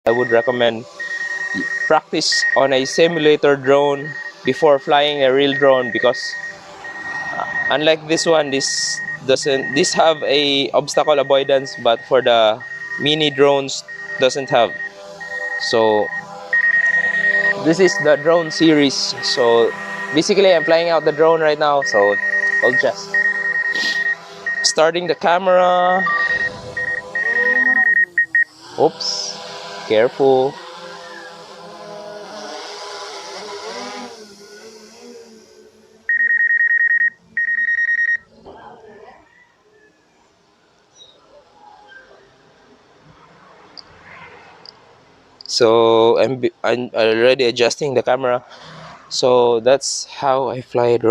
I would recommend practice on a simulator drone before flying a real drone, because unlike this one, this have a obstacle avoidance, but for the mini drones doesn't have. So this is the drone series. So basically I'm flying out the drone right now, so I'll just starting the camera. Oops, careful. So I'm already adjusting the camera. So that's how I fly a drone.